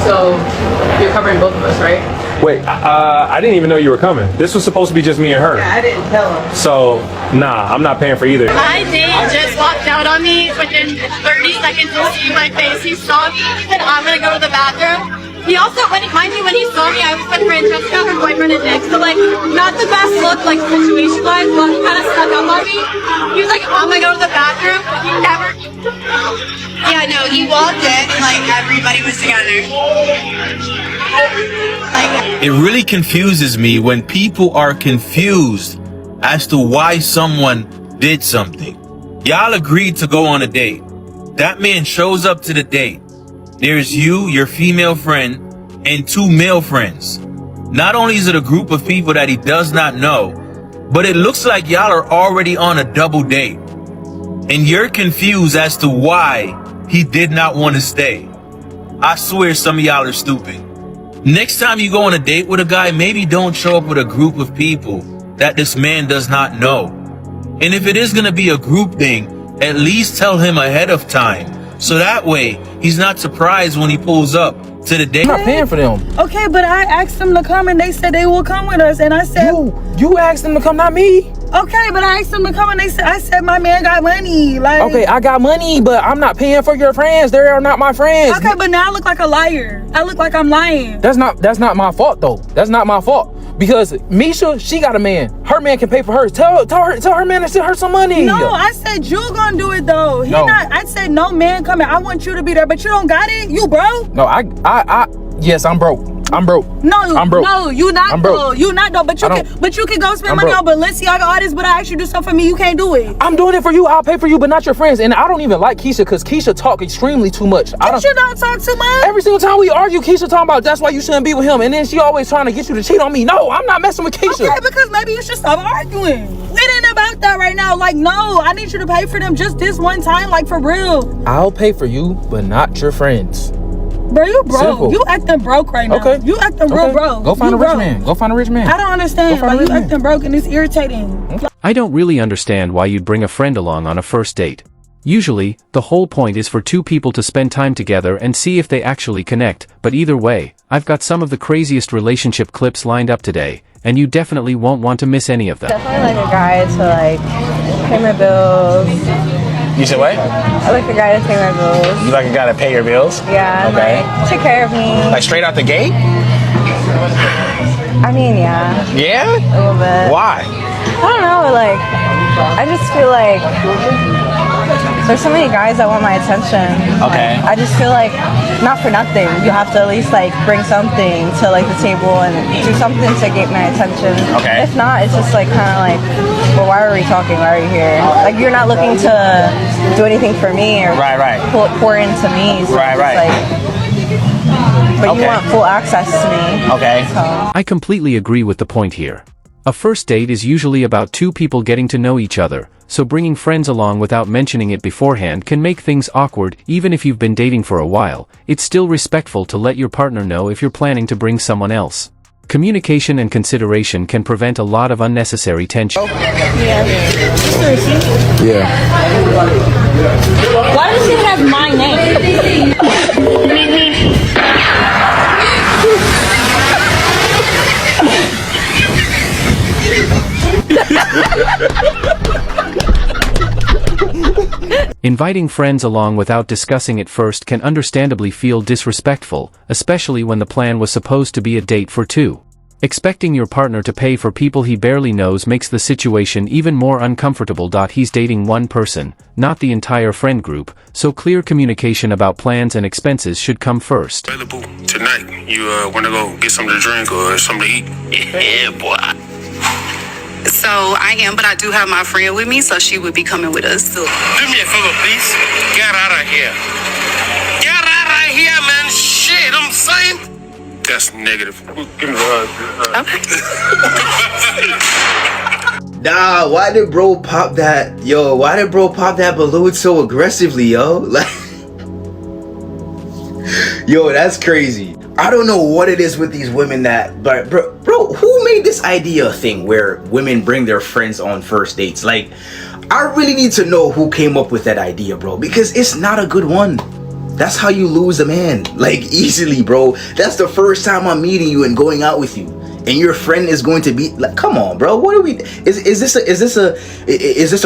So you're covering both of us, right? Wait, I didn't even know you were coming. This was supposed to be just me and her. Yeah, I didn't tell him. So, nah, I'm not paying for either. My date just walked out on me within 30 seconds to see my face. He saw me. He said, I'm going to go to the bathroom. He also, mind you, when he saw me, I was with Francesca, her boyfriend and Nick. So, like, not the best look, like, situation-wise, but he kind of snuck up on me. He was like, I'm going to go to the bathroom. He never... Yeah, no, he walked in and, like, everybody was together. It really confuses me when people are confused as to why someone did something. Y'all agreed to go on a date. That man shows up to the date. There's you, your female friend, and 2 male friends. Not only is it a group of people that he does not know, but it looks like y'all are already on a double date. And you're confused as to why he did not want to stay. I swear some of y'all are stupid. Next time you go on a date with a guy, maybe don't show up with a group of people that this man does not know. And if it is going to be a group thing, at least tell him ahead of time. So that way, he's not surprised when he pulls up to the date. I'm not paying for them. Okay, but I asked them to come and they said they will come with us. And I said... You asked them to come, not me. Okay, but I asked them to come and I said my man got money. Like, okay, I got money, but I'm not paying for your friends. They are not my friends. Okay, but now I look like a liar. I look like I'm lying. That's not my fault though. That's not my fault. Because Misha, she got a man. Her man can pay for hers. Tell her man to send her some money. No, I said you gonna do it though. I said no man coming. I want you to be there, but you don't got it. You broke. No, yes, I'm broke. I'm broke. No, I'm broke. No, you not I'm broke. broke. You not though. But you can go spend money on Balenciaga artists. But I asked you to do something for me. You can't do it. I'm doing it for you. I'll pay for you, but not your friends. And I don't even like Keisha because Keisha talk extremely too much. Keisha don't talk too much. Every single time we argue, Keisha talking about that's why you shouldn't be with him. And then she always trying to get you to cheat on me. No, I'm not messing with Keisha. Okay, because maybe you should stop arguing. It ain't about that right now. Like, no, I need you to pay for them just this one time. Like, for real. I'll pay for you, but not your friends. Bro, you broke. Simple. You acting broke right now. Okay. You acting real broke. Go find a rich man. Go find a rich man. I don't understand. Like, you acting broke and it's irritating. Okay. I don't really understand why you'd bring a friend along on a first date. Usually, the whole point is for 2 people to spend time together and see if they actually connect, but either way, I've got some of the craziest relationship clips lined up today, and you definitely won't want to miss any of them. Definitely like a guy to like pay my bills. You said what? I like a guy to pay my bills. You like a guy to pay your bills? Yeah. Okay. Like, take care of me. Like straight out the gate? I mean, yeah. Yeah? A little bit. Why? I don't know, like, I just feel like there's so many guys that want my attention. Okay. Like, I just feel like, not for nothing, you have to at least, like, bring something to, like, the table and do something to get my attention. Okay. If not, it's just, like, kind of like, well, why are we talking? Why are you here? Like, you're not looking to do anything for me or pour into me. So right. But you want full access to me. Okay. So. I completely agree with the point here. A first date is usually about 2 people getting to know each other, so bringing friends along without mentioning it beforehand can make things awkward. Even if you've been dating for a while, it's still respectful to let your partner know if you're planning to bring someone else. Communication and consideration can prevent a lot of unnecessary tension. Yeah. Why does it have my name? Inviting friends along without discussing it first can understandably feel disrespectful, especially when the plan was supposed to be a date for 2. Expecting your partner to pay for people he barely knows makes the situation even more uncomfortable. He's dating one person, not the entire friend group, so clear communication about plans and expenses should come first. Available tonight. You want to go get something to drink or something to eat? Yeah, boy. So I am, but I do have my friend with me, so she would be coming with us too. Do me a favor, please. Get out of here. Get out of here, man. Shit, I'm saying. That's negative. Give me the hug. Okay. Nah, why did bro pop that? Yo, why did bro pop that balloon so aggressively, yo? Like, yo, that's crazy. I don't know what it is with these women but bro, who made this idea a thing where women bring their friends on first dates? Like, I really need to know who came up with that idea, bro, because it's not a good one. That's how you lose a man, like easily, bro. That's the first time I'm meeting you and going out with you, and your friend is going to be like, come on, bro. What are we? Is this a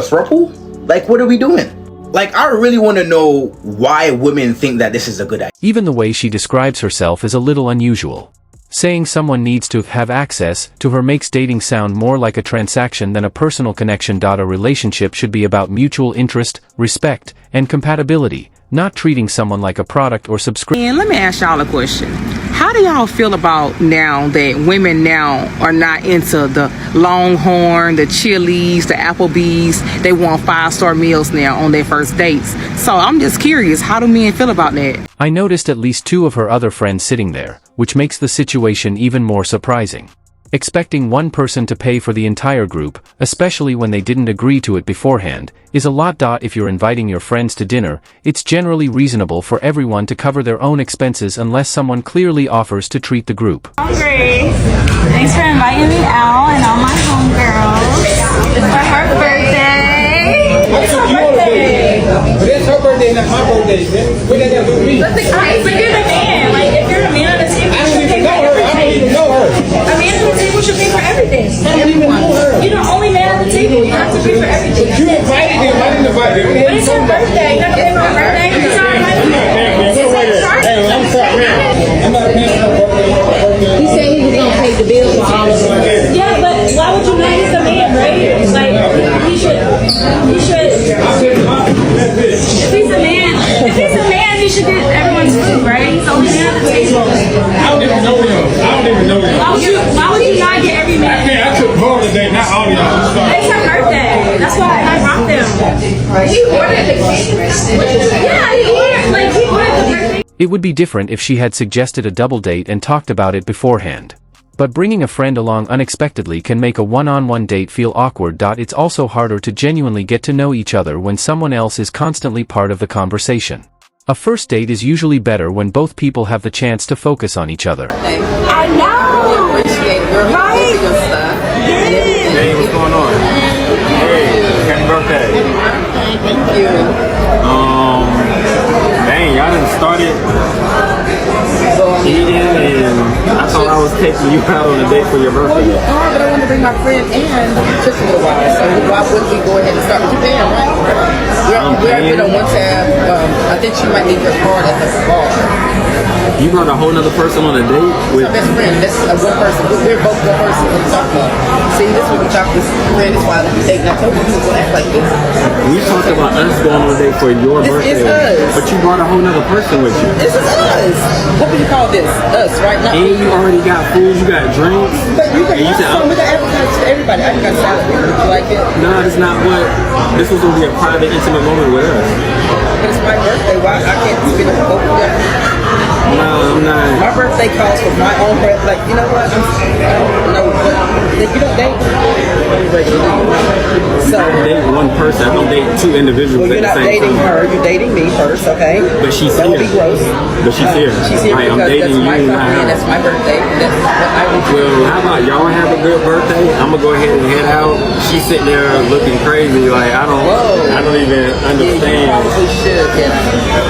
throuple? Like, what are we doing? Like, I really want to know why women think that this is a good idea. Even the way she describes herself is a little unusual. Saying someone needs to have access to her makes dating sound more like a transaction than a personal connection. A relationship should be about mutual interest, respect, and compatibility, not treating someone like a product or subscription. And let me ask y'all a question. How do y'all feel about now that women now are not into the Longhorn, the Chili's, the Applebee's? They want 5-star meals now on their first dates. So I'm just curious, how do men feel about that? I noticed at least 2 of her other friends sitting there, which makes the situation even more surprising. Expecting one person to pay for the entire group, especially when they didn't agree to it beforehand, is a lot. If you're inviting your friends to dinner, it's generally reasonable for everyone to cover their own expenses unless someone clearly offers to treat the group. Hungry. Thanks for inviting me out and all my homegirls. It's my her birthday. It's her birthday. It's her birthday, not my birthday. What does that do with me? But you're the man. Like, if you're a man on the table, I don't even know her. I don't even know her. a man on the table should pay for everything. I don't even know her. You're the only man on the table. You have to pay for everything. You invited him. I didn't invite him. But it's her birthday. You have to pay for her birthday. It's not my birthday. I'm sorry. I'm not paying for her birthday. He said he was going to pay the bills for all of us. Yeah, but why would you not? He's a man, right? Like, he should. If he's a man, he should get everyone's food, right? He's the only man on the table. I don't even know him. Why would you not get every man? I took her today, not all of y'all. It's her birthday. That's why I brought them. He ordered the cake. Yeah, he ordered the birthday. It would be different if she had suggested a double date and talked about it beforehand. But bringing a friend along unexpectedly can make a one-on-one date feel awkward. It's also harder to genuinely get to know each other when someone else is constantly part of the conversation. A first date is usually better when both people have the chance to focus on each other. I know. Right? Hey, what's going on? Hey, happy birthday. Thank you. Dang, y'all done started eating, and I thought I was taking you out on a date for your birthday. But I wanted to bring my friend and just a little while. So why wouldn't we go ahead and start with you paying, right? We're been on one tab. I think she might need her card at the bar. You brought a whole other person on a date with... My best friend. That's one person. We're both one person. What are you talking about? See, this is what we talk this friend is why I'm dating. I told you to act like this. We talked about us going on a date for your birthday. This is us. But you brought a whole other person with you. This is us. What would you call this? Us, right? Not and you already got food, you got drinks. But you got some. We got advertise to everybody. I got salad. Would you like it? No, that's not what. This was going to be a private, intimate moment with us. But it's my birthday. Why I can't spend it both together? No, I'm not. My birthday calls for my own birthday. Like, you know what? I don't know, but if you don't date, so I date one person. I don't date 2 individuals. Well, you're not dating her. You're dating me first, okay? But she's that here. Would be gross. But she's here. She's here right, because I'm dating that's my you birthday and that's my birthday. That's what I would do. Well, how about y'all have a good birthday? I'm gonna go ahead and head out. She's sitting there looking crazy. Like I don't even understand. Yeah, you probably should, yeah.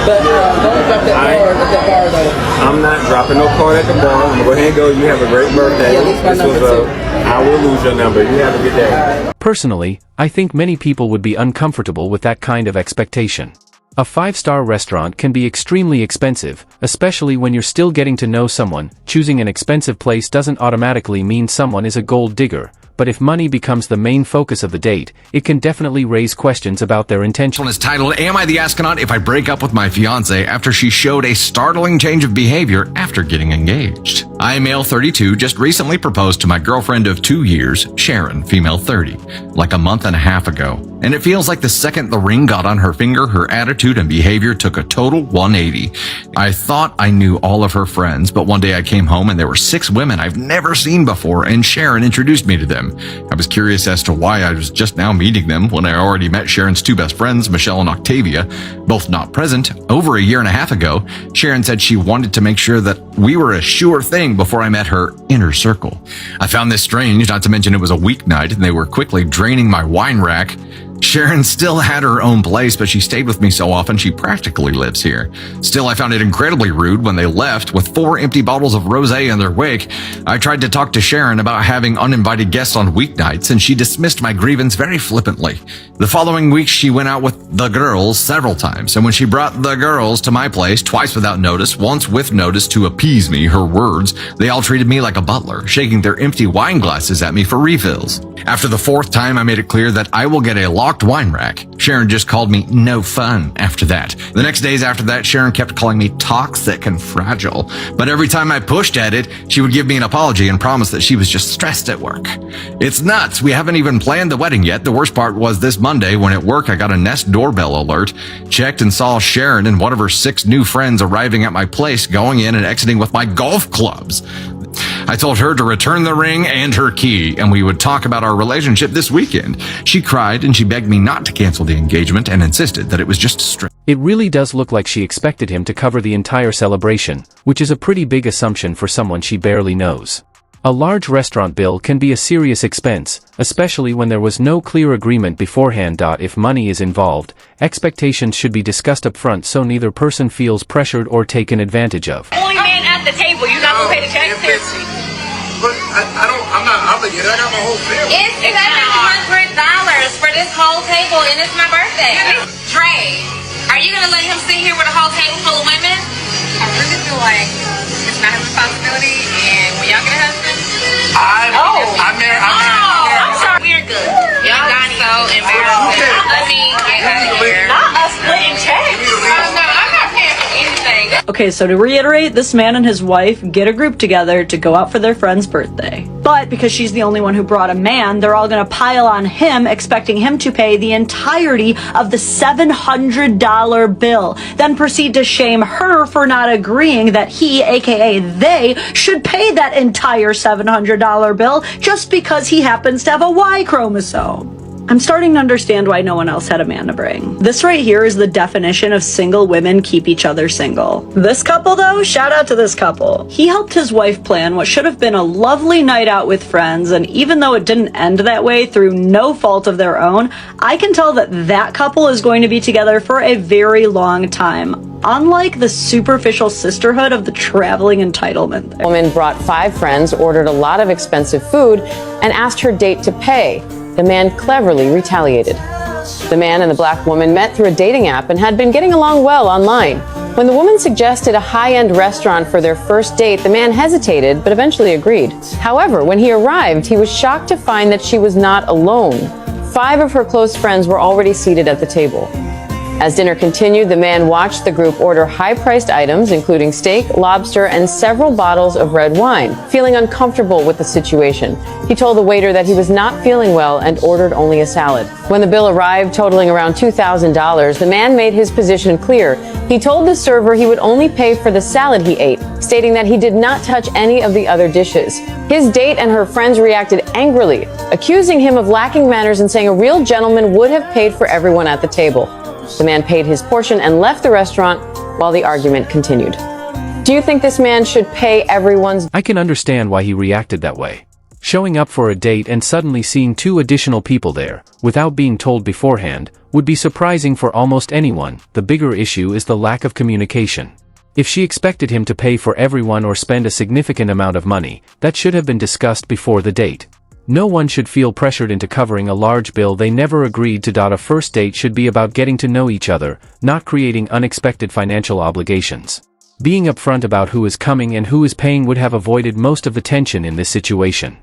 But don't drop that card at the bar though. I'm not dropping no card at the bar. I'm gonna go ahead and go. You have a great birthday. Yeah, leave my number too. I will lose your number. You have a good day. Personally, I think many people would be uncomfortable with that kind of expectation. A 5-star restaurant can be extremely expensive, especially when you're still getting to know someone. Choosing an expensive place doesn't automatically mean someone is a gold digger, but if money becomes the main focus of the date, it can definitely raise questions about their intentions. This one is titled, Am I the Astronaut If I Break Up With My Fiancé After She Showed a Startling Change of Behavior After Getting Engaged? I, male 32, just recently proposed to my girlfriend of 2 years, Sharon, female 30, like a month and a half ago. And it feels like the second the ring got on her finger, her attitude and behavior took a total 180. I thought I knew all of her friends, but one day I came home and there were 6 women I've never seen before, and Sharon introduced me to them. I was curious as to why I was just now meeting them when I already met Sharon's 2 best friends, Michelle and Octavia, both not present. Over a year and a half ago, Sharon said she wanted to make sure that we were a sure thing before I met her inner circle. I found this strange, not to mention it was a weeknight and they were quickly draining my wine rack. Sharon still had her own place, but she stayed with me so often she practically lives here. Still, I found it incredibly rude when they left with 4 empty bottles of rosé in their wake. I tried to talk to Sharon about having uninvited guests on weeknights, and she dismissed my grievance very flippantly. The following week, she went out with the girls several times, and when she brought the girls to my place, twice without notice, once with notice to appease me, her words, they all treated me like a butler, shaking their empty wine glasses at me for refills. After the 4th time, I made it clear that I will get a locked wine rack. Sharon just called me no fun after that. The next days after that, Sharon kept calling me toxic and fragile. But every time I pushed at it, she would give me an apology and promise that she was just stressed at work. It's nuts. We haven't even planned the wedding yet. The worst part was this Monday when at work I got a Nest doorbell alert, checked and saw Sharon and one of her 6 new friends arriving at my place, going in and exiting with my golf clubs. I told her to return the ring and her key, and we would talk about our relationship this weekend. She cried and she begged me not to cancel the engagement and insisted that it was just straight. It really does look like she expected him to cover the entire celebration, which is a pretty big assumption for someone she barely knows. A large restaurant bill can be a serious expense, especially when there was no clear agreement beforehand. If money is involved, expectations should be discussed up front so neither person feels pressured or taken advantage of. Only man at the table. You're not gonna pay the check. But I'm not obligated. I got my whole family. It's $700 for this whole table, and it's my birthday. Dre, are you gonna let him sit here with a whole table full of women? I really feel like it's not his responsibility, and when y'all get a husband, I'm married. I'm sorry. We're good. Y'all got so embarrassing. Let me get out of here. Not us splitting checks. No, I'm not paying for anything. Okay, so to reiterate, this man and his wife get a group together to go out for their friend's birthday. But because she's the only one who brought a man, they're all gonna pile on him, expecting him to pay the entirety of the $700 bill, then proceed to shame her for not agreeing that he, aka they, should pay that entire $700 bill just because he happens to have a Y chromosome. I'm starting to understand why no one else had a man to bring. This right here is the definition of single women keep each other single. This couple though, shout out to this couple. He helped his wife plan what should have been a lovely night out with friends, and even though it didn't end that way through no fault of their own, I can tell that that couple is going to be together for a very long time. Unlike the superficial sisterhood of the traveling entitlement. The woman brought 5 friends, ordered a lot of expensive food, and asked her date to pay. The man cleverly retaliated. The man and the black woman met through a dating app and had been getting along well online. When the woman suggested a high-end restaurant for their first date, the man hesitated, but eventually agreed. However, when he arrived, he was shocked to find that she was not alone. 5 of her close friends were already seated at the table. As dinner continued, the man watched the group order high-priced items, including steak, lobster, and several bottles of red wine. Feeling uncomfortable with the situation, he told the waiter that he was not feeling well and ordered only a salad. When the bill arrived, totaling around $2,000, the man made his position clear. He told the server he would only pay for the salad he ate, stating that he did not touch any of the other dishes. His date and her friends reacted angrily, accusing him of lacking manners and saying a real gentleman would have paid for everyone at the table. The man paid his portion and left the restaurant while the argument continued. Do you think this man should pay everyone's? I can understand why he reacted that way. Showing up for a date and suddenly seeing 2 additional people there, without being told beforehand, would be surprising for almost anyone. The bigger issue is the lack of communication. If she expected him to pay for everyone or spend a significant amount of money, that should have been discussed before the date. No one should feel pressured into covering a large bill they never agreed to. A first date should be about getting to know each other, not creating unexpected financial obligations. Being upfront about who is coming and who is paying would have avoided most of the tension in this situation.